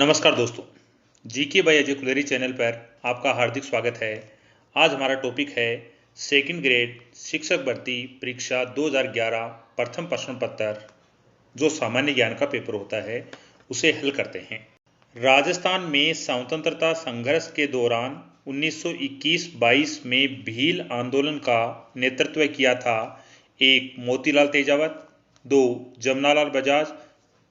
नमस्कार दोस्तों, GK by Ajay Kuleri channel पर आपका हार्दिक स्वागत है। आज हमारा टॉपिक है सेकंड ग्रेड शिक्षक भर्ती परीक्षा 2011 प्रथम प्रश्न पत्र जो सामान्य ज्ञान का पेपर होता है उसे हल करते हैं। राजस्थान में स्वतंत्रता संघर्ष के दौरान 1921-22 में भील आंदोलन का नेतृत्व किया था। 1. मोतीलाल तेजावत, 2. जमनालाल बजाज,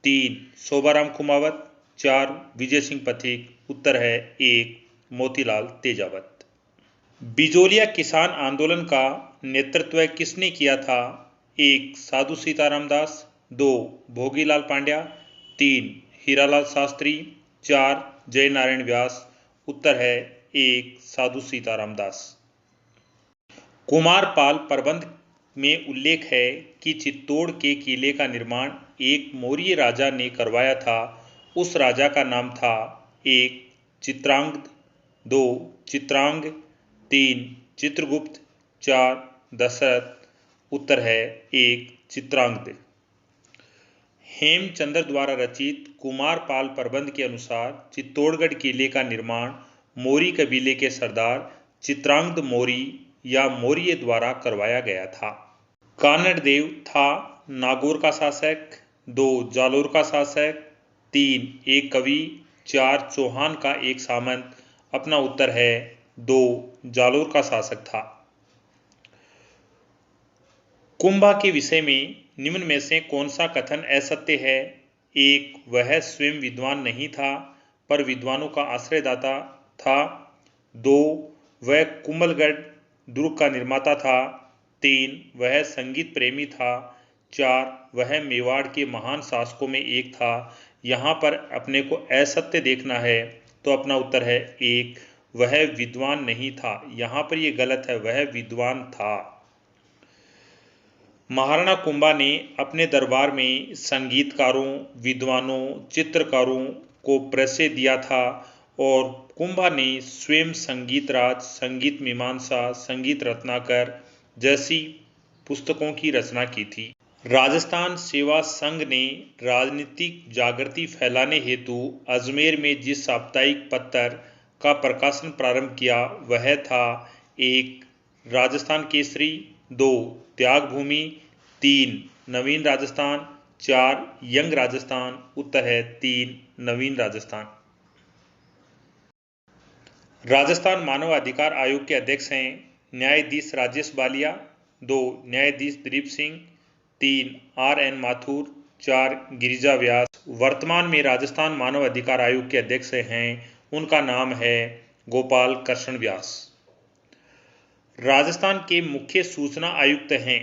3. शोभाराम कुमावत, 4. विजय सिंह पथिक। उत्तर है 1. मोतीलाल तेजावत। बिजोलिया किसान आंदोलन का नेतृत्व किसने किया था? 1. साधु सीताराम दास, 2. भोगीलाल पांड्या, 3. हीरालाल शास्त्री, 4. जय नारायण व्यास। उत्तर है 1. साधु सीताराम दास। कुमारपाल प्रबंध में उल्लेख है कि चित्तौड़ के किले का निर्माण एक मौर्य राजा ने करवाया था। उस राजा का नाम था 1. चित्रांगद, 2. चित्रांग, 3. चित्रगुप्त, 4. दशरथ। उत्तर है 1. चित्रांगद। हेमचंद्र द्वारा रचित कुमारपाल प्रबंध के अनुसार चित्तौड़गढ़ किले का निर्माण मौर्य कबीले के सरदार चित्रांगद मौर्य या मौर्य द्वारा करवाया गया था। कानड़देव था नागौर का शासक, 2. जालोर का शासक, 3. एक कवि, 4. चौहान का एक सामंत। अपना उत्तर है 2. जालोर का शासक था। कुंभा के विषय में निम्न में से कौन सा कथन असत्य है? 1. वह स्वयं विद्वान नहीं था पर विद्वानों का आश्रयदाता था। 2. वह कुंभलगढ़ दुर्ग का निर्माता था। 3. वह संगीत प्रेमी था। 4. वह मेवाड़ के महान शासकों में एक था। यहाँ पर अपने को असत्य देखना है तो अपना उत्तर है 1. वह विद्वान नहीं था। यहाँ पर यह गलत है, वह विद्वान था। महाराणा कुंभा ने अपने दरबार में संगीतकारों, विद्वानों, चित्रकारों को परिचय दिया था और कुंभा ने स्वयं संगीत राज, संगीत मीमांसा, संगीत रत्नाकर जैसी पुस्तकों की रचना की थी। राजस्थान सेवा संघ ने राजनीतिक जागृति फैलाने हेतु अजमेर में जिस साप्ताहिक पत्र का प्रकाशन प्रारंभ किया वह था 1. राजस्थान केसरी, 2. त्याग भूमि, 3. नवीन राजस्थान, 4. यंग राजस्थान। उत्तर है 3. नवीन राजस्थान। राजस्थान मानव अधिकार आयोग के अध्यक्ष हैं न्यायाधीश राजेश बालिया, 2. न्यायाधीश दिलीप सिंह, 3. R.N. माथुर, 4. गिरिजा व्यास। वर्तमान में राजस्थान मानव अधिकार आयोग के अध्यक्ष हैं, उनका नाम है गोपाल कृष्ण व्यास। राजस्थान के मुख्य सूचना आयुक्त हैं,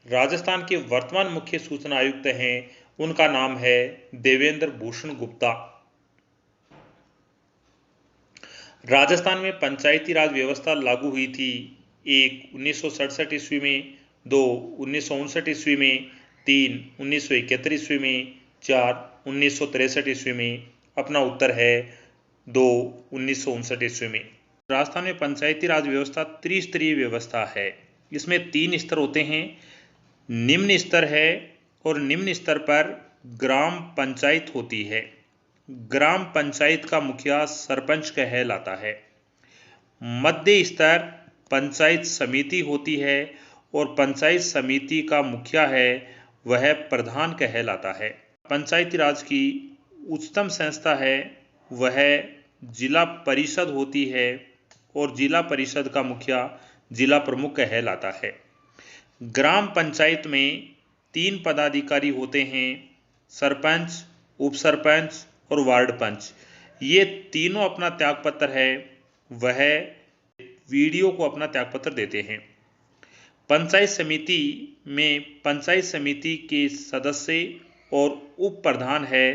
राजस्थान के वर्तमान मुख्य सूचना आयुक्त हैं, उनका नाम है देवेंद्र भूषण गुप्ता। राजस्थान में पंचायती राज व्यवस्था लागू हुई थी। 1. 1967 ईस्वी में, 2. 1959 ईस्वी में, 3. 1971 ईस्वी में, 4. 1963 ईस्वी में। अपना उत्तर है 2. 1959 ईस्वी में। राजस्थान में पंचायती राज व्यवस्था त्रिस्तरीय व्यवस्था है। इसमें 3 स्तर होते हैं। निम्न स्तर है और निम्न स्तर पर ग्राम पंचायत होती है। ग्राम पंचायत का मुखिया सरपंच कहलाता है। मध्य स्तर पंचायत समिति होती है और पंचायत समिति का मुखिया है वह प्रधान कहलाता है। पंचायती राज की उच्चतम संस्था है वह जिला परिषद होती है और जिला परिषद का मुखिया जिला प्रमुख कहलाता है। ग्राम पंचायत में 3 पदाधिकारी होते हैं, सरपंच, उप सरपंच और वार्ड पंच। ये तीनों अपना त्यागपत्र है वह वीडियो को अपना त्यागपत्र देते हैं। पंचायत समिति में पंचायत समिति के सदस्य और उप प्रधान है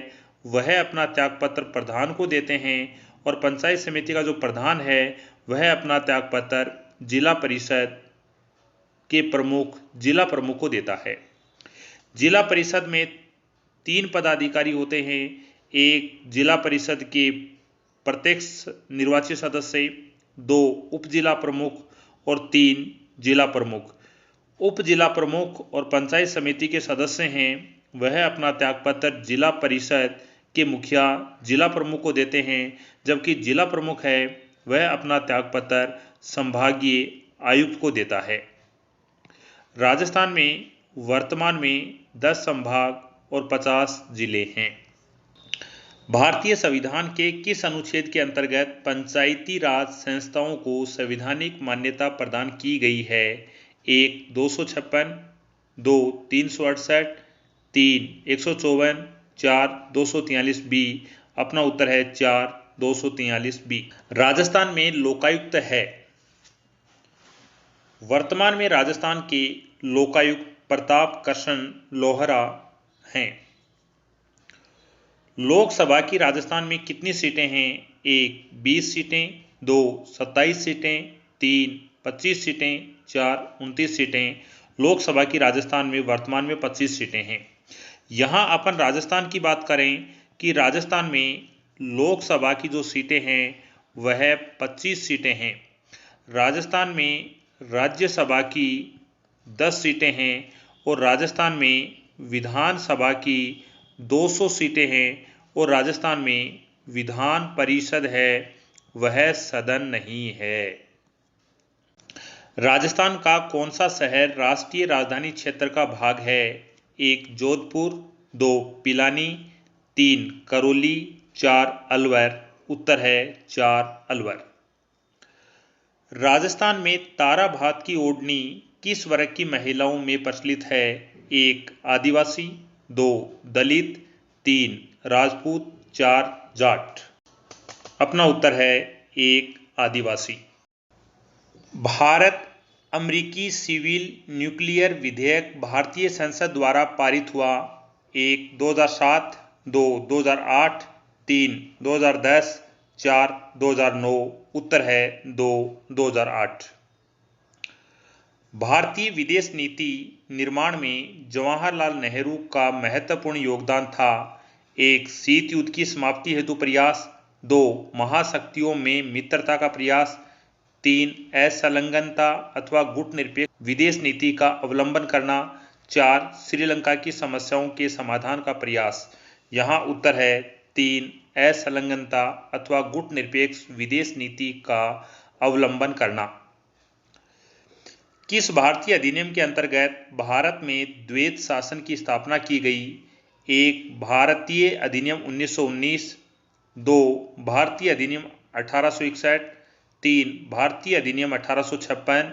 वह अपना त्यागपत्र प्रधान को देते हैं और पंचायत समिति का जो प्रधान है वह अपना त्यागपत्र जिला परिषद के प्रमुख जिला प्रमुख को देता है। जिला परिषद में 3 पदाधिकारी होते हैं, 1. जिला परिषद के प्रत्यक्ष निर्वाचित सदस्य, 2. उप जिला प्रमुख और 3. जिला प्रमुख। उप जिला प्रमुख और पंचायत समिति के सदस्य हैं वह अपना त्यागपत्र जिला परिषद के मुखिया जिला प्रमुख को देते हैं, जबकि जिला प्रमुख है वह अपना त्यागपत्र संभागीय आयुक्त को देता है। राजस्थान में वर्तमान में 10 संभाग और 50 जिले हैं। भारतीय संविधान के किस अनुच्छेद के अंतर्गत पंचायती राज संस्थाओं को संवैधानिक मान्यता प्रदान की गई है? 1. 256, 2. 368, 3. 154, 4. 243 बी। अपना उत्तर है 4. 243 बी। राजस्थान में लोकायुक्त है। वर्तमान में राजस्थान के लोकायुक्त प्रताप कृष्ण लोहरा हैं। लोकसभा की राजस्थान में कितनी सीटें हैं? 1. 20 सीटें, 2. 27 सीटें, 3. 25 सीटें, 4. 29 सीटें। लोकसभा की राजस्थान में वर्तमान में 25 सीटें हैं। यहाँ अपन राजस्थान की बात करें कि राजस्थान में लोकसभा की जो सीटें हैं वह 25 सीटें हैं। राजस्थान में राज्यसभा की 10 सीटें हैं और राजस्थान में विधानसभा की 200 सीटें हैं और राजस्थान में विधान परिषद है वह सदन नहीं है। राजस्थान का कौन सा शहर राष्ट्रीय राजधानी क्षेत्र का भाग है? 1. जोधपुर, 2. पिलानी, 3. करौली, 4. अलवर। उत्तर है 4. अलवर। राजस्थान में तारा भात की ओढ़नी किस वर्ग की महिलाओं में प्रचलित है? 1. आदिवासी, 2. दलित, 3. राजपूत, 4. जाट। अपना उत्तर है 1. आदिवासी। भारत अमेरिकी सिविल न्यूक्लियर विधेयक भारतीय संसद द्वारा पारित हुआ। 1. 2007, 2. 2008, 3. 2010, 4. 2009। उत्तर है 2. 2008। भारतीय विदेश नीति निर्माण में जवाहरलाल नेहरू का महत्वपूर्ण योगदान था। 1. शीत युद्ध की समाप्ति हेतु प्रयास, 2. महाशक्तियों में मित्रता का प्रयास, 3. असंलग्नता अथवा गुटनिरपेक्ष विदेश नीति का अवलंबन करना, 4. श्रीलंका की समस्याओं के समाधान का प्रयास। यहाँ उत्तर है 3. असंलग्नता अथवा गुटनिरपेक्ष विदेश नीति का अवलंबन करना। किस भारतीय अधिनियम के अंतर्गत भारत में द्वैत शासन की स्थापना की गई? 1. भारतीय अधिनियम 1919, 2. भारतीय अधिनियम 1861, 3. भारतीय अधिनियम 1856,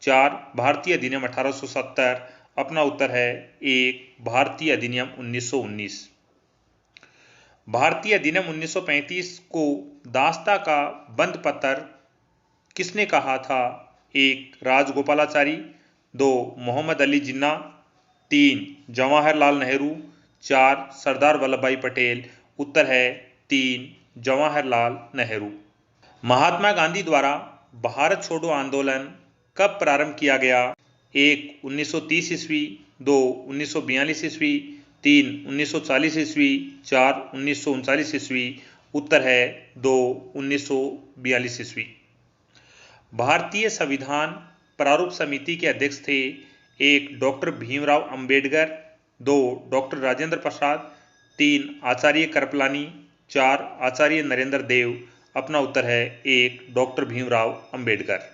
4. भारतीय अधिनियम 1870। अपना उत्तर है 1. भारतीय अधिनियम 1919। भारतीय अधिनियम 1935 को दास्ता का बंद पत्र किसने कहा था? 1. राजगोपालाचारी, 2. मोहम्मद अली जिन्ना, 3. जवाहरलाल नेहरू, 4. सरदार वल्लभ भाई पटेल। उत्तर है 3. जवाहरलाल नेहरू। महात्मा गांधी द्वारा भारत छोड़ो आंदोलन कब प्रारंभ किया गया? 1. 1930 ईस्वी, 2. 1942 ईस्वी, 3. 1940 ईस्वी, 4. 1939 ईस्वी। उत्तर है 2. 1942 ईस्वी। भारतीय संविधान प्रारूप समिति के अध्यक्ष थे? 1. डॉक्टर भीमराव अंबेडकर, 2. डॉक्टर राजेंद्र प्रसाद, 3. आचार्य कृपलानी, 4. आचार्य नरेंद्र देव। अपना उत्तर है 1. डॉक्टर भीमराव अंबेडकर।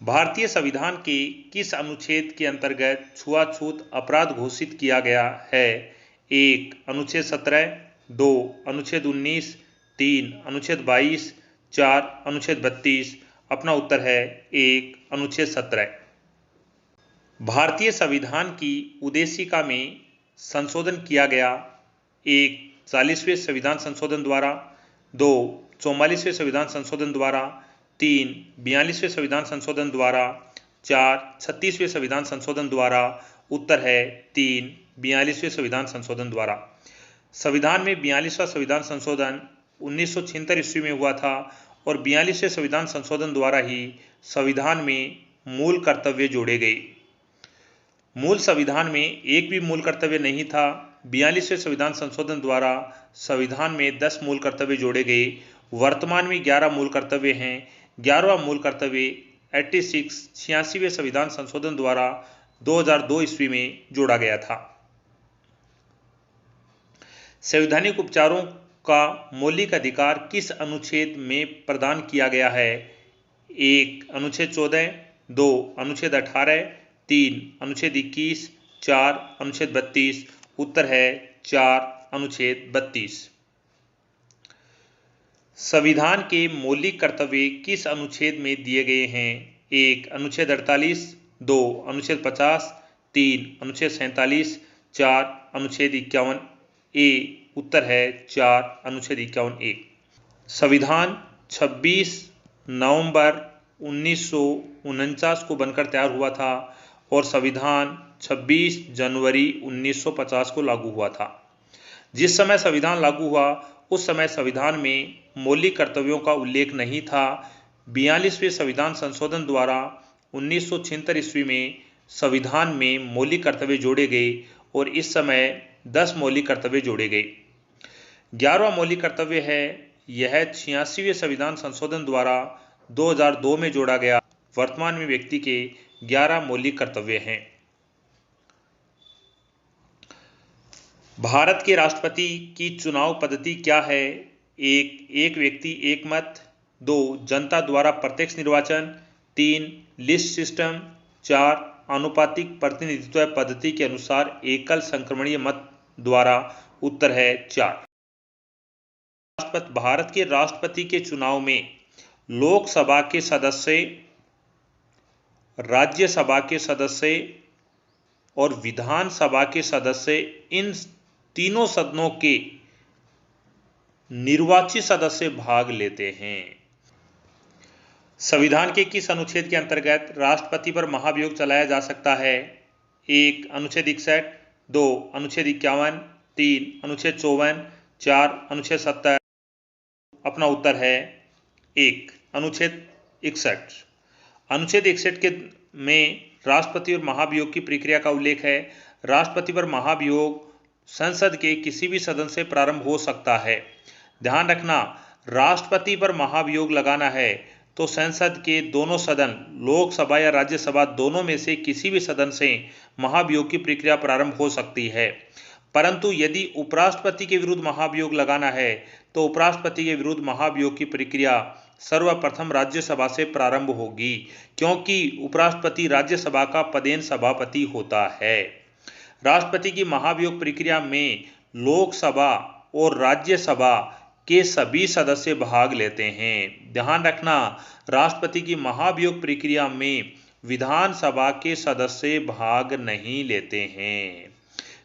भारतीय संविधान के किस अनुच्छेद के अंतर्गत छुआछूत अपराध घोषित किया गया है? 1. अनुच्छेद 17, 2. अनुच्छेद 19, 3. अनुच्छेद 22, 4. अनुच्छेद 32। अपना उत्तर है 1. अनुच्छेद 17। भारतीय संविधान की उद्देशिका में संशोधन किया गया। 1. 40वें संविधान संशोधन द्वारा, 2. 44वें संविधान संशोधन द्वारा, 3. 42वें संविधान संशोधन द्वारा, 4. 36वें संविधान संशोधन द्वारा। उत्तर है 3. 42वें संविधान संशोधन द्वारा। संविधान में 42वां संविधान संशोधन 1976 ईस्वी में हुआ था और 42वें संविधान संशोधन द्वारा ही संविधान में मूल कर्तव्य जोड़े गए। मूल संविधान में एक भी मूल कर्तव्य नहीं था। 42वें संविधान संशोधन द्वारा संविधान में 10 मूल कर्तव्य जोड़े गए। वर्तमान में 11 मूल कर्तव्य हैं। 11वां मूल कर्तव्य 86वें संविधान संशोधन द्वारा 2002 ईस्वी में जोड़ा गया था। संवैधानिक उपचारों का मौलिक अधिकार किस अनुच्छेद में प्रदान किया गया है? 1. अनुच्छेद 14, 2. अनुच्छेद 18, 3. अनुच्छेद 21, 4. अनुच्छेद 32। उत्तर है 4. अनुच्छेद 32। संविधान के मौलिक कर्तव्य किस अनुच्छेद में दिए गए हैं? 1. अनुच्छेद 48, 2. अनुच्छेद 50, 3. अनुच्छेद 47, 4. अनुच्छेद 51 ए। उत्तर है 4. अनुच्छेद 51 ए। संविधान 26 नवंबर 1949 को बनकर तैयार हुआ था और संविधान 26 जनवरी 1950 को लागू हुआ था। जिस समय संविधान लागू हुआ उस समय संविधान में मौलिक कर्तव्यों का उल्लेख नहीं था। 42वें संविधान संशोधन द्वारा 1976 ईस्वी में संविधान में मौलिक कर्तव्य जोड़े गए और इस समय 10 मौलिक कर्तव्य जोड़े गए। 11वां मौलिक कर्तव्य है, यह 86वें संविधान संशोधन द्वारा 2002 में जोड़ा गया। वर्तमान में व्यक्ति के 11 मौलिक कर्तव्य हैं। भारत के राष्ट्रपति की चुनाव पद्धति क्या है? 1. एक व्यक्ति एक मत, 2. जनता द्वारा प्रत्यक्ष निर्वाचन, 3. List system, 4. आनुपातिक प्रतिनिधित्व पद्धति के अनुसार एकल संक्रमणीय मत द्वारा। उत्तर है 4। भारत के राष्ट्रपति के चुनाव में लोकसभा के सदस्य, राज्यसभा के सदस्य और विधानसभा के सदस्य, इन तीनों सदनों के निर्वाचित सदस्य भाग लेते हैं। संविधान के किस अनुच्छेद के अंतर्गत राष्ट्रपति पर महाभियोग चलाया जा सकता है? 1. अनुच्छेद 61, 2. अनुच्छेद 51, 3. अनुच्छेद 54, 4. अनुच्छेद 70। अपना उत्तर है 1. अनुच्छेद 61। अनुच्छेद 61 के में राष्ट्रपति और महाभियोग की प्रक्रिया का उल्लेख है। राष्ट्रपति पर महाभियोग संसद के किसी भी सदन से प्रारंभ हो सकता है। ध्यान रखना, राष्ट्रपति पर महाभियोग लगाना है तो संसद के दोनों सदन, लोकसभा या राज्यसभा, दोनों में से किसी भी सदन से महाभियोग की प्रक्रिया प्रारंभ हो सकती है। परंतु यदि उपराष्ट्रपति के विरुद्ध महाभियोग लगाना है तो उपराष्ट्रपति के विरुद्ध महाभियोग की प्रक्रिया सर्वप्रथम राज्यसभा से प्रारंभ होगी, क्योंकि उपराष्ट्रपति राज्यसभा का पदेन सभापति होता है। राष्ट्रपति की महाभियोग प्रक्रिया में लोकसभा और राज्यसभा के सभी सदस्य भाग लेते हैं। ध्यान रखना, राष्ट्रपति की महाभियोग प्रक्रिया में विधानसभा के सदस्य भाग नहीं लेते हैं।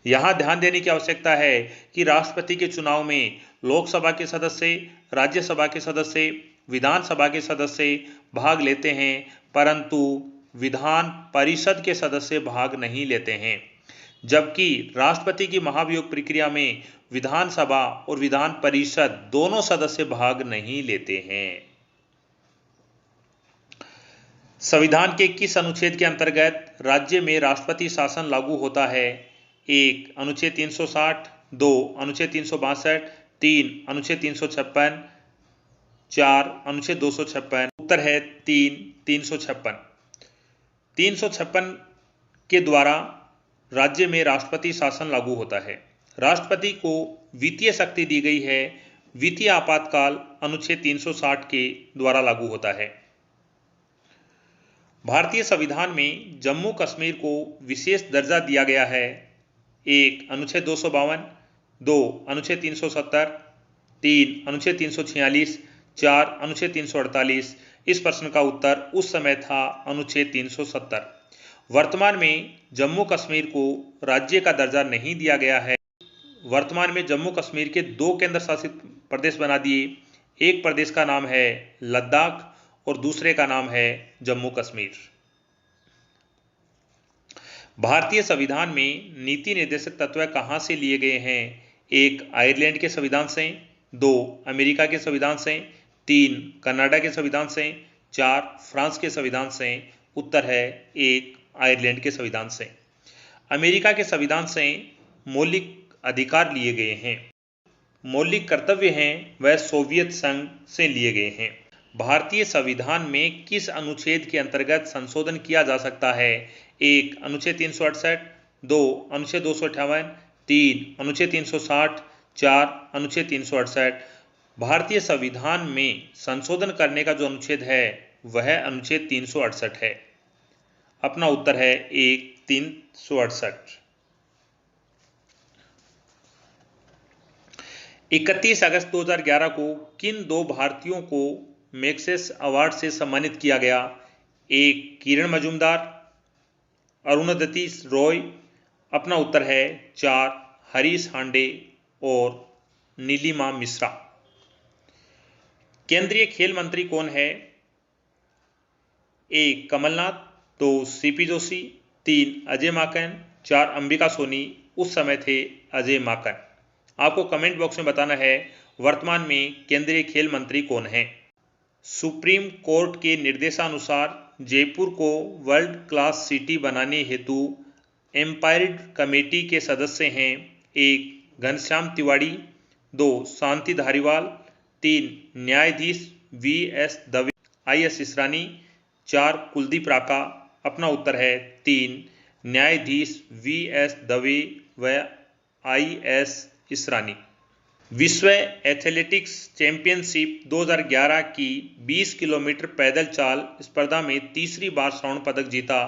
यहाँ ध्यान देने की आवश्यकता है कि राष्ट्रपति के चुनाव में लोकसभा के सदस्य, राज्यसभा के सदस्य, विधानसभा के सदस्य भाग लेते हैं, परंतु विधान परिषद के सदस्य भाग नहीं लेते हैं। जबकि राष्ट्रपति की महाभियोग प्रक्रिया में विधानसभा और विधान परिषद दोनों सदस्य भाग नहीं लेते हैं। संविधान के किस अनुच्छेद के अंतर्गत राज्य में राष्ट्रपति शासन लागू होता है? 1. अनुच्छेद 360, 2. अनुच्छेद 362, 3. अनुच्छेद 356, 4. अनुच्छेद 256। उत्तर है 3. 356। 356 के द्वारा राज्य में राष्ट्रपति शासन लागू होता है। राष्ट्रपति को वित्तीय शक्ति दी गई है। वित्तीय आपातकाल अनुच्छेद 360 के द्वारा लागू होता है। भारतीय संविधान में जम्मू कश्मीर को विशेष दर्जा दिया गया है। 1. अनुच्छेद 252, 2. अनुच्छेद 370, 3. अनुच्छेद 346, 4. अनुच्छेद 348। इस प्रश्न का उत्तर उस समय था अनुच्छेद 370। वर्तमान में जम्मू कश्मीर को राज्य का दर्जा नहीं दिया गया है। वर्तमान में जम्मू कश्मीर के 2 केंद्र शासित प्रदेश बना दिए। एक प्रदेश का नाम है लद्दाख और दूसरे का नाम है जम्मू कश्मीर। भारतीय संविधान में नीति निर्देशक तत्व कहां से लिए गए हैं? 1. आयरलैंड के संविधान से, 2. अमेरिका के संविधान से, 3. कनाडा के संविधान से, 4. फ्रांस के संविधान से। उत्तर है 1. आयरलैंड के संविधान से। अमेरिका के संविधान से मौलिक अधिकार लिए गए हैं। मौलिक कर्तव्य हैं वह सोवियत संघ से लिए गए हैं। भारतीय संविधान में किस अनुच्छेद के अंतर्गत संशोधन किया जा सकता है? 1. अनुच्छेद 368, 2. अनुच्छेद 258, 3. अनुच्छेद 360, 4 अनुच्छेद 368। भारतीय संविधान में संशोधन करने का जो अनुच्छेद है वह अनुच्छेद 368 है। अपना उत्तर है 1 368। 31 अगस्त 2011 को किन दो भारतीयों को मैग्सेस अवार्ड से सम्मानित किया गया? 1 किरण मजूमदार, अरुणधति रॉय। अपना उत्तर है 4 हरीश हांडे और नीलिमा मिश्रा। केंद्रीय खेल मंत्री कौन है? 1 कमलनाथ, 2 सीपी जोशी, 3 अजय माकन, 4 अंबिका सोनी। उस समय थे अजय माकन। आपको कमेंट बॉक्स में बताना है वर्तमान में केंद्रीय खेल मंत्री कौन है। सुप्रीम कोर्ट के निर्देशानुसार जयपुर को वर्ल्ड क्लास सिटी बनाने हेतु एम्पायर्ड कमेटी के सदस्य हैं 1 घनश्याम तिवाड़ी, 2 शांति धारीवाल, 3 न्यायाधीश वी.एस. दवे आई.एस. इसरानी, 4 कुलदीप राका। अपना उत्तर है 3 न्यायाधीश वी.एस. दवे व आई.एस. इसरानी। विश्व एथलेटिक्स चैंपियनशिप 2011 की 20 किलोमीटर पैदल चाल स्पर्धा में तीसरी बार स्वर्ण पदक जीता।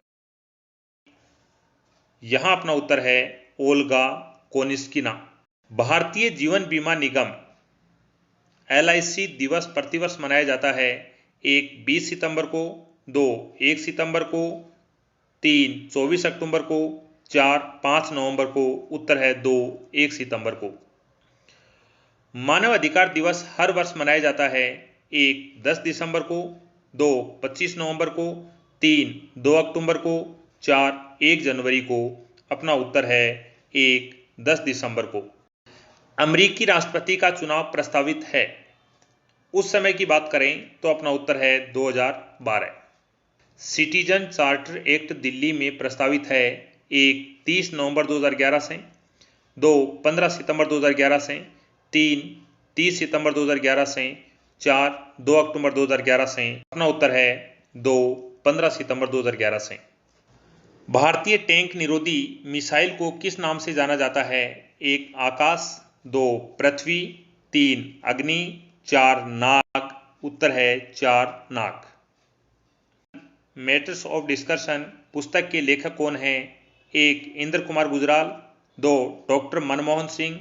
यहां अपना उत्तर है ओल्गा कोनिस्किना। भारतीय जीवन बीमा निगम LIC दिवस प्रतिवर्ष मनाया जाता है 1 20 सितंबर को, 2 1 सितंबर को, 3 24 अक्टूबर को, 4 5 नवंबर को। उत्तर है 2 1 सितंबर को। मानव अधिकार दिवस हर वर्ष मनाया जाता है 1 10 दिसंबर को, 2 25 नवंबर को, 3 2 अक्टूबर को, 4 1 जनवरी को। अपना उत्तर है 1 10 दिसंबर को। अमेरिकी राष्ट्रपति का चुनाव प्रस्तावित है। उस समय की बात करें तो अपना उत्तर है 2012। सिटीजन चार्टर एक्ट दिल्ली में प्रस्तावित है 1 30 नवंबर 2011 से, 2 15 सितंबर 2011 से, 3 30 सितंबर 2011 से, 4 2 अक्टूबर 2011 से। अपना उत्तर है 2 15 सितंबर 2011 से। भारतीय टैंक निरोधी मिसाइल को किस नाम से जाना जाता है? 1 आकाश, 2 पृथ्वी, 3 अग्नि, 4 नाग। उत्तर है 4 नाग। मैटर्स ऑफ डिस्कशन पुस्तक के लेखक कौन हैं? 1 इंद्र कुमार गुजराल, 2 डॉक्टर मनमोहन सिंह,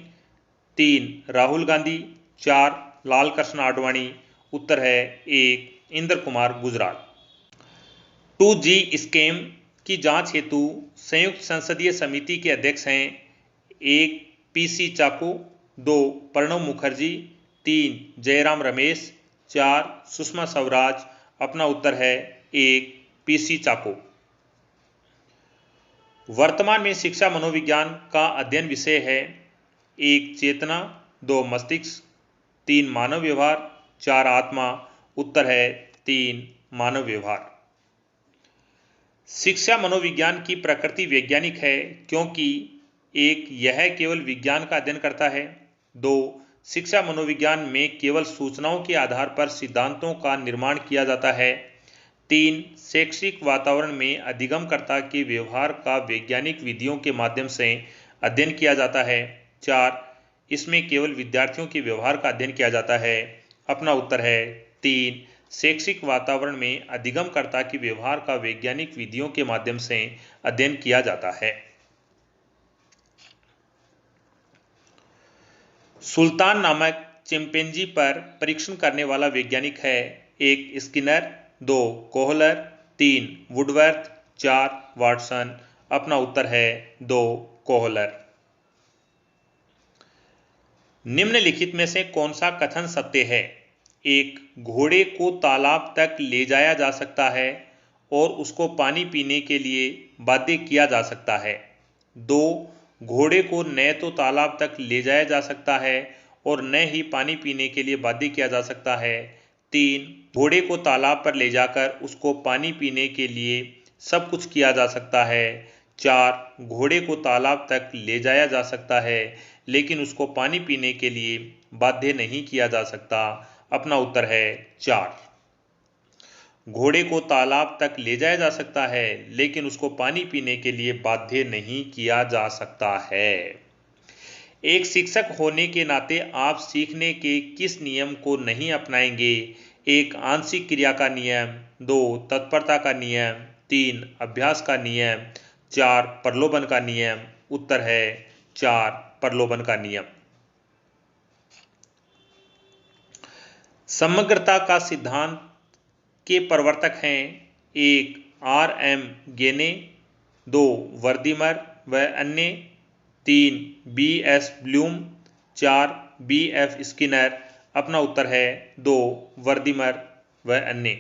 3 राहुल गांधी, 4 लाल कृष्ण आडवाणी। उत्तर है 1 इंद्र कुमार गुजराल। 2G स्कैम की जांच हेतु संयुक्त संसदीय समिति के अध्यक्ष हैं 1 PC चाको, 2 प्रणब मुखर्जी, 3 जयराम रमेश, 4 सुषमा स्वराज। अपना उत्तर है 1 PC चाको। वर्तमान में शिक्षा मनोविज्ञान का अध्ययन विषय है 1 चेतना, 2 मस्तिष्क, 3 मानव व्यवहार, 4 आत्मा। उत्तर है 3 मानव व्यवहार। शिक्षा मनोविज्ञान की प्रकृति वैज्ञानिक है क्योंकि 1 यह केवल विज्ञान का अध्ययन करता है, 2 शिक्षा मनोविज्ञान में केवल सूचनाओं के आधार पर सिद्धांतों का निर्माण किया जाता है, 3 शैक्षिक वातावरण में अधिगमकर्ता के व्यवहार का वैज्ञानिक विधियों के माध्यम से अध्ययन किया जाता है, 4 इसमें केवल विद्यार्थियों के व्यवहार का अध्ययन किया जाता है। अपना उत्तर है 3 शैक्षिक वातावरण में अधिगमकर्ता के व्यवहार का वैज्ञानिक विधियों के माध्यम से अध्ययन किया जाता है। सुल्तान नामक चिंपैंजी पर परीक्षण करने वाला वैज्ञानिक है 1 स्किनर, 2 कोहलर, 3 वुडवर्थ, 4 वाटसन। अपना उत्तर है 2 कोहलर। निम्नलिखित में से कौन सा कथन सत्य है? 1 घोड़े को तालाब तक ले जाया जा सकता है और उसको पानी पीने के लिए बाध्य किया जा सकता है। 2 घोड़े को न तो तालाब तक ले जाया जा सकता है और न ही पानी पीने के लिए बाध्य किया जा सकता है। 3 घोड़े को तालाब पर ले जाकर उसको पानी पीने के लिए सब कुछ किया जा सकता है। 4 घोड़े को तालाब तक ले जाया जा सकता है लेकिन उसको पानी पीने के लिए बाध्य नहीं किया जा सकता। अपना उत्तर है 4। घोड़े को तालाब तक ले जाया जा सकता है लेकिन उसको पानी पीने के लिए बाध्य नहीं किया जा सकता है। एक शिक्षक होने के नाते आप सीखने के किस नियम को नहीं अपनाएंगे? एक आंशिक क्रिया का नियम, 2 तत्परता का नियम, 3 अभ्यास का नियम, 4 प्रलोभन का नियम। उत्तर है 4 प्रलोभन का नियम। समग्रता का सिद्धांत के प्रवर्तक हैं? 1 R.M. गेने, 2 वर्दीमर व अन्य, 3 B.S. Bloom, 4 B.F. स्किनर। अपना उत्तर है 2 वर्दीमर व अन्य।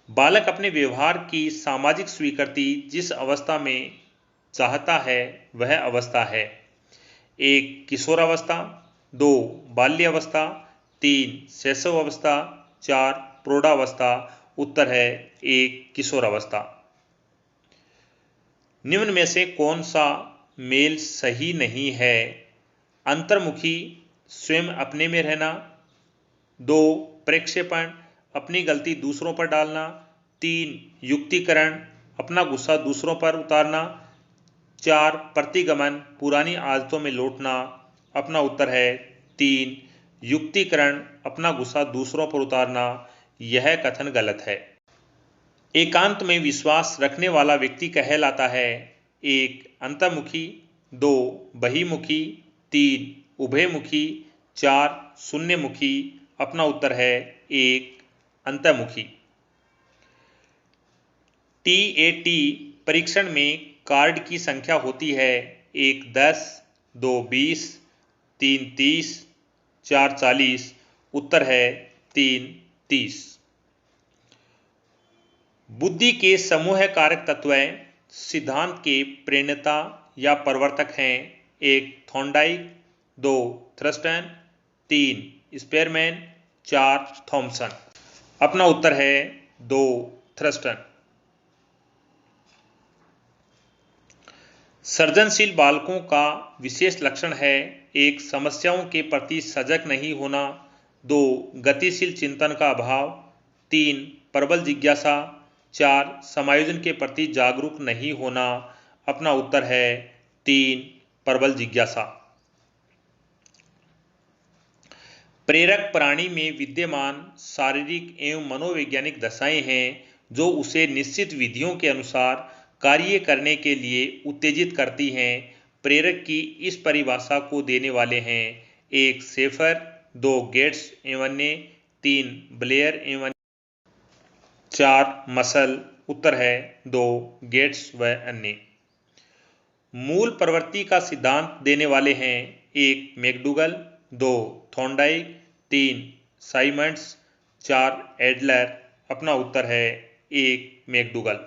बालक अपने व्यवहार की सामाजिक स्वीकृति जिस अवस्था में चाहता है वह अवस्था है? 1 किशोरावस्था, 2 बाल्यावस्था, 3 शैशवावस्था, 4 प्रौढ़ावस्था। उत्तर है 1 किशोरावस्था। निम्न में से कौन सा मेल सही नहीं है? अंतर्मुखी, स्वयं अपने में रहना, 2 प्रक्षेपण, अपनी गलती दूसरों पर डालना, 3 युक्तिकरण, अपना गुस्सा दूसरों पर उतारना, 4 प्रतिगमन, पुरानी आदतों में लौटना। अपना उत्तर है 3 युक्तिकरण, अपना गुस्सा दूसरों पर उतारना। यह कथन गलत है। एकांत में विश्वास रखने वाला व्यक्ति कहलाता है? 1 अंतर्मुखी, 2 बहिर्मुखी, 3 उभयमुखी, 4 शून्यमुखी। अपना उत्तर है 1 अंतर्मुखी। TAT परीक्षण में कार्ड की संख्या होती है? 1 10, 2 20, 3 30, 4 40। उत्तर है 3 30। बुद्धि के समूह कारक तत्व सिद्धांत के प्रणेता या प्रवर्तक हैं? 1 थॉर्नडाइक, 2 थर्स्टन, 3 स्पेयरमैन, 4 थॉमसन। अपना उत्तर है 2 थर्स्टन। सृजनशील बालकों का विशेष लक्षण है? 1 समस्याओं के प्रति सजग नहीं होना, 2 गतिशील चिंतन का अभाव, 3 प्रबल जिज्ञासा, 4 समायोजन के प्रति जागरूक नहीं होना। अपना उत्तर है 3 प्रबल जिज्ञासा। प्रेरक प्राणी में विद्यमान शारीरिक एवं मनोवैज्ञानिक दशाएं हैं जो उसे निश्चित विधियों के अनुसार कार्य करने के लिए उत्तेजित करती हैं। प्रेरक की इस परिभाषा को देने वाले हैं? 1 शेफर, 2 गेट्स एवं अन्य, 3 ब्लेयर एवं 4 मसल। उत्तर है 2 गेट्स व अन्य। मूल प्रवृत्ति का सिद्धांत देने वाले हैं? 1 मैकडूगल, 2 थॉर्नडाइक, 3 साइमंड्स, 4 एडलर। अपना उत्तर है 1 मैकडूगल।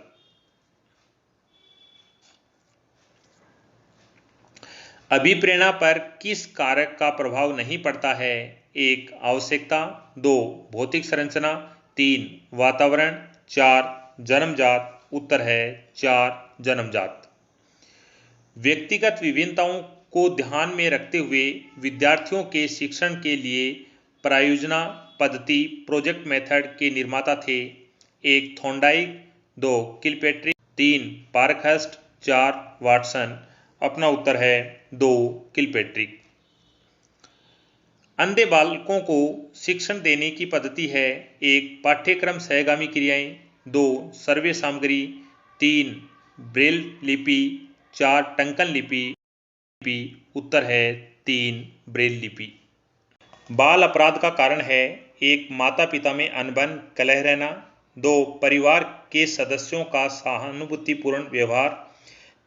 अभिप्रेरणा पर किस कारक का प्रभाव नहीं पड़ता है? 1 आवश्यकता, 2 भौतिक संरचना, 3 वातावरण, 4 जन्मजात। उत्तर है 4 जन्मजात। व्यक्तिगत विभिन्नताओं को ध्यान में रखते हुए विद्यार्थियों के शिक्षण के लिए प्रायोजना पद्धति प्रोजेक्ट मेथड के निर्माता थे? 1 थॉर्नडाइक, 2 किलपेट्रिक, 3 पार्कहर्स्ट, 4 वाटसन। अपना उत्तर है 2 किलपेट्रिक। अंधे बालकों को शिक्षण देने की पद्धति है? 1 पाठ्यक्रम सहगामी क्रियाएं, 2 सर्वे सामग्री, 3 ब्रेल लिपि, 4 टंकन लिपि। उत्तर है 3 ब्रेल लिपि। बाल अपराध का कारण है? 1 माता पिता में अनबन कलह रहना, 2 परिवार के सदस्यों का सहानुभूतिपूर्ण व्यवहार,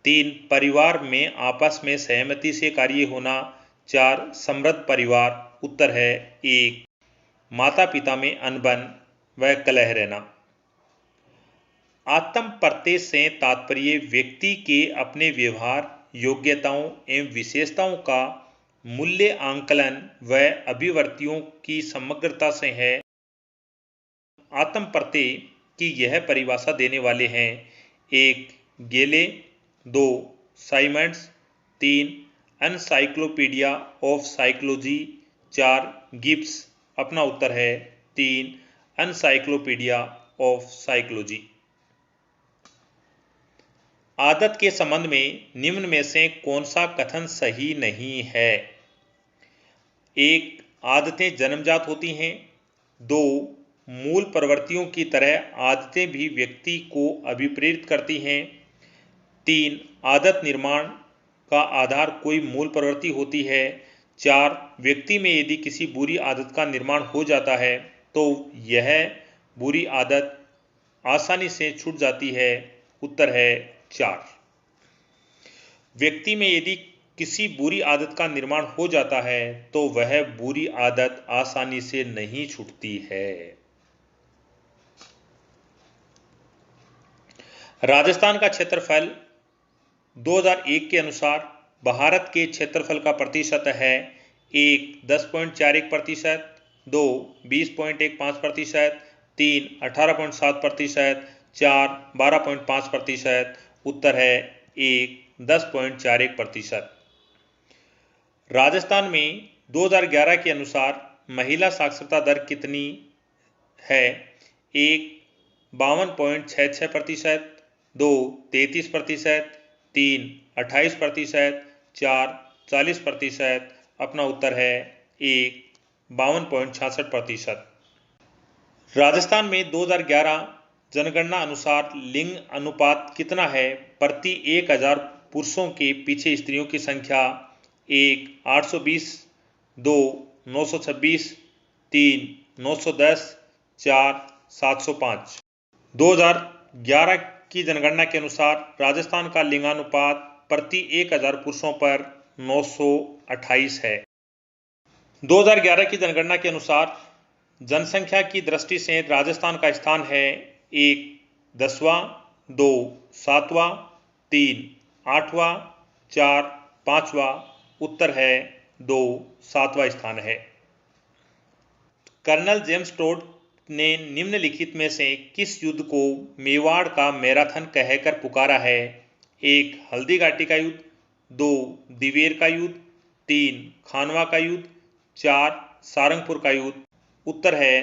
3 परिवार में आपस में सहमति से कार्य होना, 4 समृद्ध परिवार। उत्तर है 1 माता पिता में अनबन व कलह रहना। आत्म प्रत्यय से तात्पर्य व्यक्ति के अपने व्यवहार, योग्यताओं एवं विशेषताओं का मूल्य आंकलन व अभिव्यक्तियों की समग्रता से है। आत्म प्रत्यय की यह परिभाषा देने वाले हैं? 1 गेले, 2 Symonds, 3 encyclopedia of psychology, 4 Gibbs. अपना उत्तर है 3 एनसाइक्लोपीडिया ऑफ साइकोलॉजी। आदत के संबंध में निम्न में से कौन सा कथन सही नहीं है? 1. आदतें जन्मजात होती हैं। 2. मूल प्रवृत्तियों की तरह आदतें भी व्यक्ति को अभिप्रेरित करती हैं। 3. आदत निर्माण का आधार कोई मूल प्रवृत्ति होती है। 4. व्यक्ति में यदि किसी बुरी आदत का निर्माण हो जाता है तो यह बुरी आदत आसानी से छूट जाती है। उत्तर है 4. व्यक्ति में यदि किसी बुरी आदत का निर्माण हो जाता है तो वह बुरी आदत आसानी से नहीं छूटती है। राजस्थान का क्षेत्रफल 2001 के अनुसार भारत के क्षेत्रफल का प्रतिशत है। 1. 10.41%, 2. 20.15%, 3. 18.7%, 4. 12.5%। उत्तर है 1. 10.41%। राजस्थान में 2011 के अनुसार महिला साक्षरता दर कितनी है? 1. 52.66%, 2. 33%, 3. 28%, 4. 40%। अपना उत्तर है 1. 52.66%। राजस्थान में 2011 जनगणना अनुसार लिंग अनुपात कितना है? प्रति 1000 पुरुषों के पीछे स्त्रियों की संख्या। 1. 820, 2. 926, 3. 910, 4. 705। 2011 की जनगणना के अनुसार राजस्थान का लिंगानुपात प्रति 1000 पुरुषों पर 928 है। 2011 की जनगणना के अनुसार जनसंख्या की दृष्टि से राजस्थान का स्थान है 1. 10वां, 2. 7वां, 3. 8वां, 4. 5वां। उत्तर है 2. 7वां स्थान है। कर्नल जेम्स टोड ने निम्नलिखित में से किस युद्ध को मेवाड़ का मैराथन कहकर पुकारा है? 1. हल्दी घाटी का युद्ध, 2. दिवेर का युद्ध, 3. खानवा का युद्ध, 4. सारंगपुर का युद्ध। उत्तर है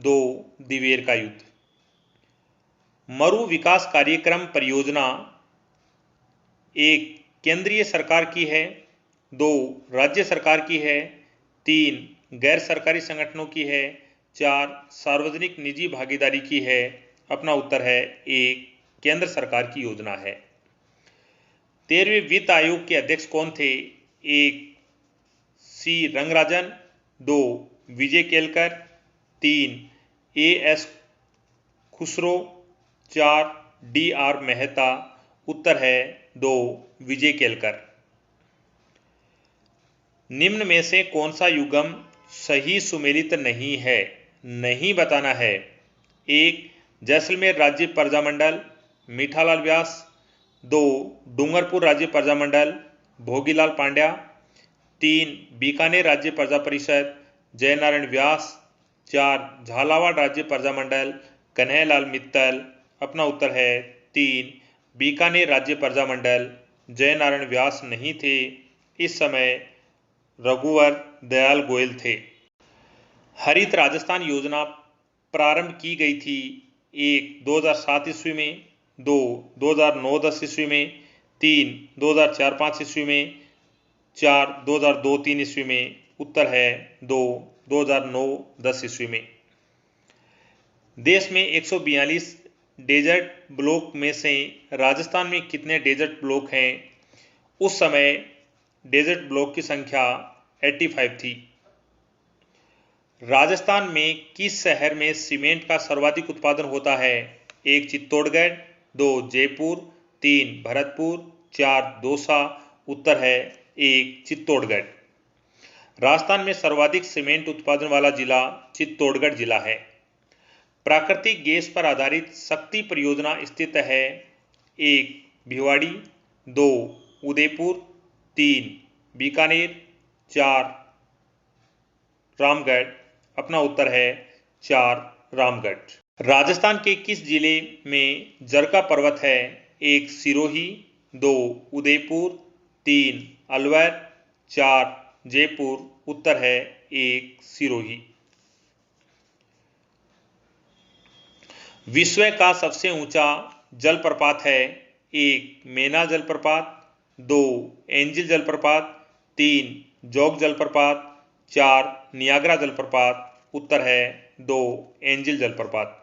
2. दिवेर का युद्ध। मरु विकास कार्यक्रम परियोजना 1. केंद्रीय सरकार की है, 2. राज्य सरकार की है, 3. गैर सरकारी संगठनों की है, 4. सार्वजनिक निजी भागीदारी की है। अपना उत्तर है 1. केंद्र सरकार की योजना है। 13वें वित्त आयोग के अध्यक्ष कौन थे? 1. सी रंगराजन, 2. विजय केलकर, 3. A.S. खुसरो, 4. D.R. मेहता। उत्तर है 2. विजय केलकर। निम्न में से कौन सा युग्म सही सुमेलित नहीं है? नहीं बताना है। 1. जैसलमेर राज्य प्रजामंडल, मीठालाल व्यास, 2. डूंगरपुर राज्य प्रजामंडल, भोगीलाल पांड्या, 3. बीकानेर राज्य प्रजा परिषद, जयनारायण व्यास, 4. झालावाड़ राज्य प्रजामंडल, कन्हैयालाल मित्तल। अपना उत्तर है 3. बीकानेर राज्य प्रजामंडल। जयनारायण व्यास नहीं थे, इस समय रघुवर दयाल गोयल थे। हरित राजस्थान योजना प्रारंभ की गई थी। 1. 2007 ईस्वी में, 2. 2009-10 ईस्वी में, 3. 2004-5 ईस्वी में, 4. 2002-3 ईस्वी में। उत्तर है 2. 2009-10 ईस्वी में। देश में 142 डेजर्ट ब्लॉक में से राजस्थान में कितने डेजर्ट ब्लॉक हैं? उस समय डेजर्ट ब्लॉक की संख्या 85 थी। राजस्थान में किस शहर में सीमेंट का सर्वाधिक उत्पादन होता है? 1. चित्तौड़गढ़, 2. जयपुर, 3. भरतपुर, 4. दौसा। उत्तर है 1. चित्तौड़गढ़। राजस्थान में सर्वाधिक सीमेंट उत्पादन वाला जिला चित्तौड़गढ़ जिला है। प्राकृतिक गैस पर आधारित शक्ति परियोजना स्थित है? 1. भिवाड़ी, 2. उदयपुर, 3. बीकानेर, 4. रामगढ़। अपना उत्तर है 4. रामगढ़। राजस्थान के किस जिले में जरका पर्वत है? 1. सिरोही, 2. उदयपुर, 3. अलवर, 4. जयपुर। उत्तर है 1. सिरोही। विश्व का सबसे ऊंचा जलप्रपात है? एक मेना जलप्रपात, 2 एंजिल जलप्रपात, 3 जोग जलप्रपात, 4 नियाग्रा जलप्रपात। उत्तर है 2 एंजिल जलप्रपात।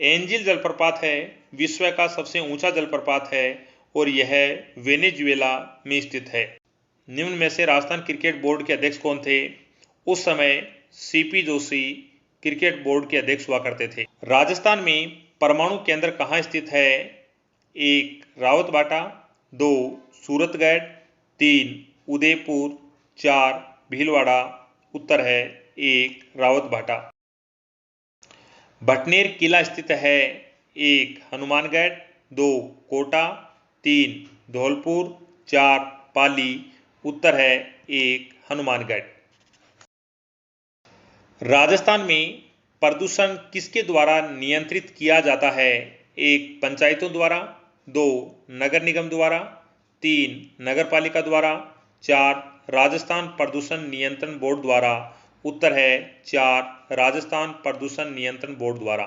एंजिल जलप्रपात है विश्व का सबसे ऊंचा जलप्रपात है और यह वेनेजुएला में स्थित है। निम्न में से राजस्थान क्रिकेट बोर्ड के अध्यक्ष कौन थे? उस समय सीपी जोशी क्रिकेट बोर्ड के अध्यक्ष हुआ करते थे। राजस्थान में परमाणु केंद्र कहाँ स्थित है? 1 रावतबाटा, 2 सूरतगढ़, 3 उदयपुर, 4 भीलवाड़ा। उत्तर है 1 रावतबाटा। भटनेर किला स्थित है 1 हनुमानगढ़, 2 कोटा, 3 धौलपुर, 4 पाली। उत्तर है 1 हनुमानगढ़। राजस्थान में प्रदूषण किसके द्वारा नियंत्रित किया जाता है? 1 पंचायतों द्वारा, 2 नगर निगम द्वारा, 3 नगर पालिका द्वारा, 4 राजस्थान प्रदूषण नियंत्रण बोर्ड द्वारा। उत्तर है 4 राजस्थान प्रदूषण नियंत्रण बोर्ड द्वारा।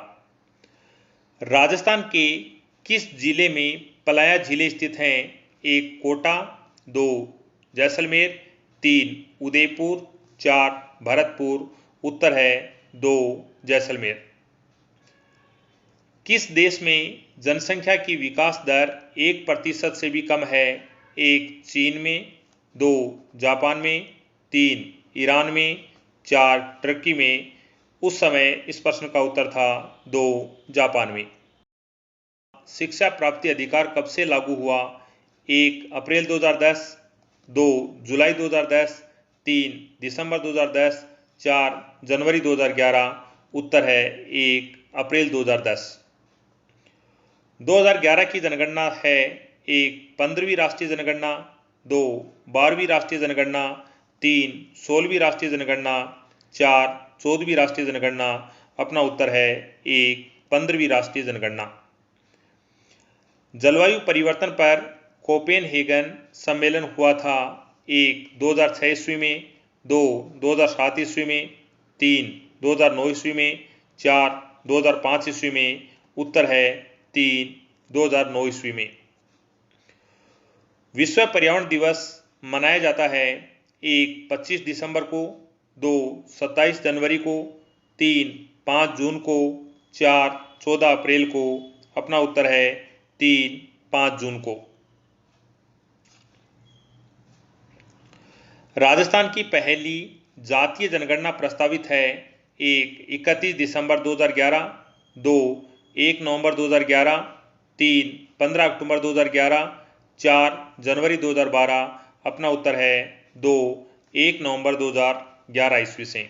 राजस्थान के किस जिले में पलाया झीलें स्थित हैं? 1 कोटा, 2 जैसलमेर, 3 उदयपुर, 4 भरतपुर। उत्तर है 2 जैसलमेर। किस देश में जनसंख्या की विकास दर 1% से भी कम है? 1 चीन में, 2 जापान में, 3 ईरान में, 4 टर्की में। उस समय इस प्रश्न का उत्तर था 2 जापान में। शिक्षा प्राप्ति अधिकार कब से लागू हुआ? 1 अप्रैल 2010, 2 जुलाई 2010, 3 दिसंबर 2010, 4 जनवरी 2011। उत्तर है 1 अप्रैल 2010। 2011 की जनगणना है 1 15वीं राष्ट्रीय जनगणना, 2 12वीं राष्ट्रीय जनगणना, 3 16वीं राष्ट्रीय जनगणना, 4 14वीं राष्ट्रीय जनगणना। अपना उत्तर है 1 15वीं राष्ट्रीय जनगणना। जलवायु परिवर्तन पर कोपेनहेगन सम्मेलन हुआ था 1 2006 ईस्वी में, 2 2007 ईस्वी में, 3 2009 ईस्वी में, 4 2005 ईस्वी में। उत्तर है 3 2009 ईस्वी में। विश्व पर्यावरण दिवस मनाया जाता है 1 25 दिसंबर को, 2 27 जनवरी को, 3 5 जून को, 4 14 अप्रैल को। अपना उत्तर है 3 5 जून को। राजस्थान की पहली जातीय जनगणना प्रस्तावित है 1 31 दिसंबर 2011, 2 1 नवंबर 2011, 3 15 अक्टूबर 2011, 4 जनवरी 2012। अपना उत्तर है 2 1 नवंबर 2011 ईस्वी से।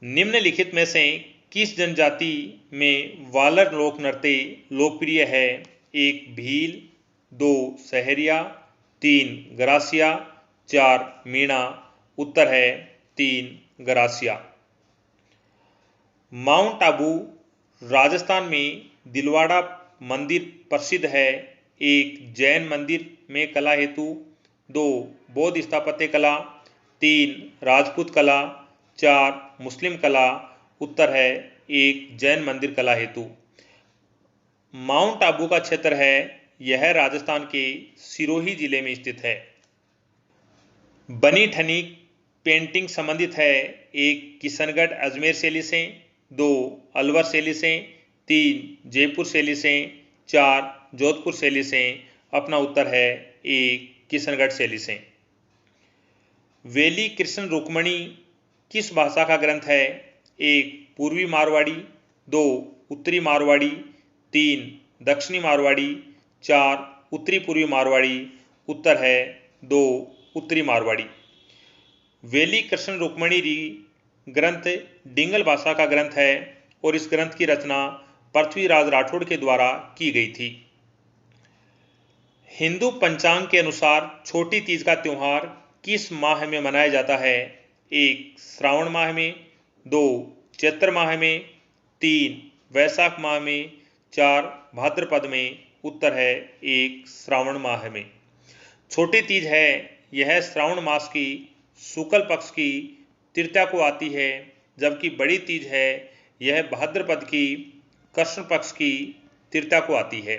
निम्नलिखित में से किस जनजाति में वालर लोक नृत्य लोकप्रिय है? 1 भील, 2 सहरिया, 3 गरासिया, 4 मीणा। उत्तर है 3 गरासिया। माउंट आबू राजस्थान में दिलवाड़ा मंदिर प्रसिद्ध है 1 जैन मंदिर में कला हेतु, 2 बौद्ध स्थापत्य कला, 3 राजपूत कला, 4 मुस्लिम कला। उत्तर है 1 जैन मंदिर कला हेतु। माउंट आबू का क्षेत्र है यह राजस्थान के सिरोही जिले में स्थित है। बनी ठनी पेंटिंग संबंधित है 1 किशनगढ़ अजमेर शैली से, 2 अलवर शैली से, 3 जयपुर शैली से, 4 जोधपुर शैली से। अपना उत्तर है 1 किशनगढ़ शैली से। वेली कृष्ण रुक्मणी किस भाषा का ग्रंथ है? 1 पूर्वी मारवाड़ी, 2 उत्तरी मारवाड़ी, 3 दक्षिणी मारवाड़ी, 4 उत्तरी पूर्वी मारवाड़ी। उत्तर है 2 उत्तरी मारवाड़ी। वेली कृष्ण रुक्मणी ग्रंथ डिंगल भाषा का ग्रंथ है और इस ग्रंथ की रचना पृथ्वीराज राठौड़ के द्वारा की गई थी। हिंदू पंचांग के अनुसार छोटी तीज का त्योहार किस माह में मनाया जाता है? 1 श्रावण माह में, 2 चैत्र माह में, 3 वैशाख माह में, 4 भाद्रपद में। उत्तर है 1 श्रावण माह में। छोटी तीज है यह श्रावण मास की शुक्ल पक्ष की तृतीया को आती है, जबकि बड़ी तीज है यह भाद्रपद की कृष्ण पक्ष की तृतीया को आती है।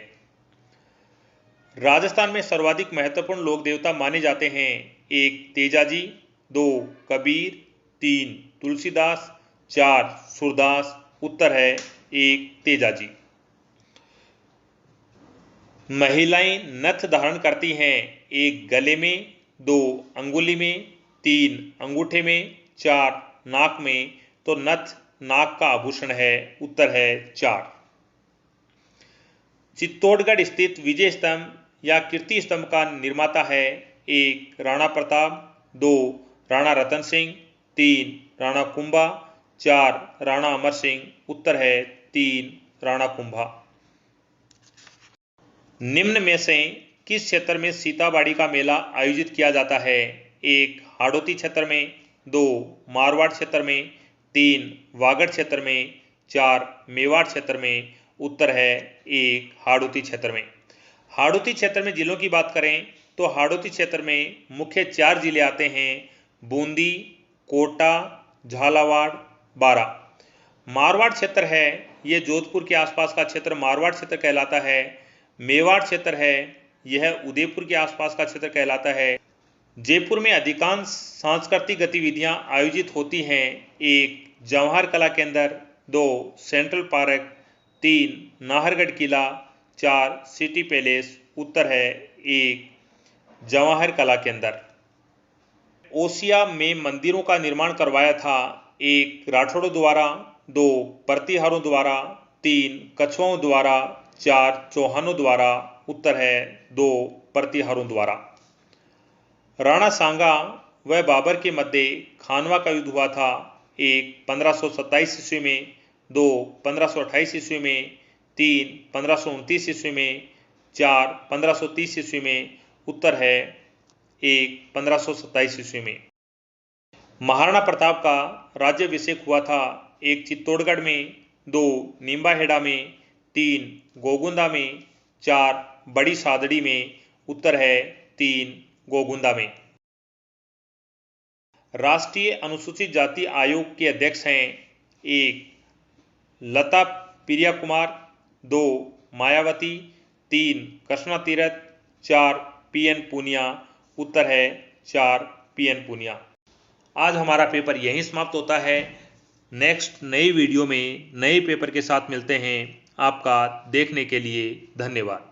राजस्थान में सर्वाधिक महत्वपूर्ण लोक देवता माने जाते हैं। 1 तेजाजी, 2 कबीर, 3 तुलसीदास, 4 सूरदास। उत्तर है 1 तेजाजी। महिलाएं नथ धारण करती हैं। 1 गले में, 2 अंगुली में, 3 अंगूठे में, 4 नाक में। तो नथ नाक का आभूषण है। उत्तर है 4। चित्तौड़गढ़ स्थित विजय स्तंभ या कीर्ति स्तंभ का निर्माता है। 1 राणा प्रताप, 2 राणा रतन सिंह, 3 राणा कुंभा, 4 राणा अमर सिंह। उत्तर है 3 राणा कुंभा। निम्न में से किस क्षेत्र में सीताबाड़ी का मेला आयोजित किया जाता है? 1 हाड़ौती क्षेत्र में, 2 मारवाड़ क्षेत्र में, 3 वागड़ क्षेत्र में, 4 मेवाड़ क्षेत्र में। उत्तर है 1 हाड़ौती क्षेत्र में। हाड़ौती क्षेत्र में जिलों की बात करें तो हाड़ौती क्षेत्र में मुख्य 4 जिले आते हैं: बूंदी, कोटा, झालावाड़, बारा। मारवाड़ क्षेत्र है, यह जोधपुर के आसपास का क्षेत्र मारवाड़ क्षेत्र कहलाता है। मेवाड़ क्षेत्र है, यह उदयपुर के आसपास का क्षेत्र कहलाता है। जयपुर में अधिकांश सांस्कृतिक गतिविधियां आयोजित होती हैं: 1 जवाहर कला केंद्र, 2 सेंट्रल पार्क, 3 नाहरगढ़ किला, 4 सिटी पैलेस। उत्तर है 1 जवाहर कला केंद्र। ओसिया में मंदिरों का निर्माण करवाया था: 1 राठौड़ों द्वारा, 2 प्रतिहारों द्वारा, 3 कछुओं द्वारा, 4 चौहानों द्वारा। उत्तर है 2 प्रतिहारों द्वारा। राणा सांगा व बाबर के मध्य खानवा का युद्ध हुआ था: 1 1527 ईस्वी में, 2 1528 ईस्वी में, 3 1529 ईस्वी में, 4 1530 ईस्वी में। उत्तर है 1 1527 ईस्वी में। महाराणा प्रताप का राज्याभिषेक हुआ था: 1 चित्तौड़गढ़ में, 2 निम्बाहेड़ा में, 3 गोगुंदा में, 4 बड़ी सादड़ी में। उत्तर है 3 गोगुंदा में। राष्ट्रीय अनुसूचित जाति आयोग के अध्यक्ष हैं: 1 लता प्रिया कुमार, 2 मायावती, 3 कृष्णा तीरथ, 4 पीएन पूनिया। उत्तर है 4 पीएन पूनिया। आज हमारा पेपर यहीं समाप्त होता है। नेक्स्ट नई वीडियो में नए पेपर के साथ मिलते हैं। आपका देखने के लिए धन्यवाद।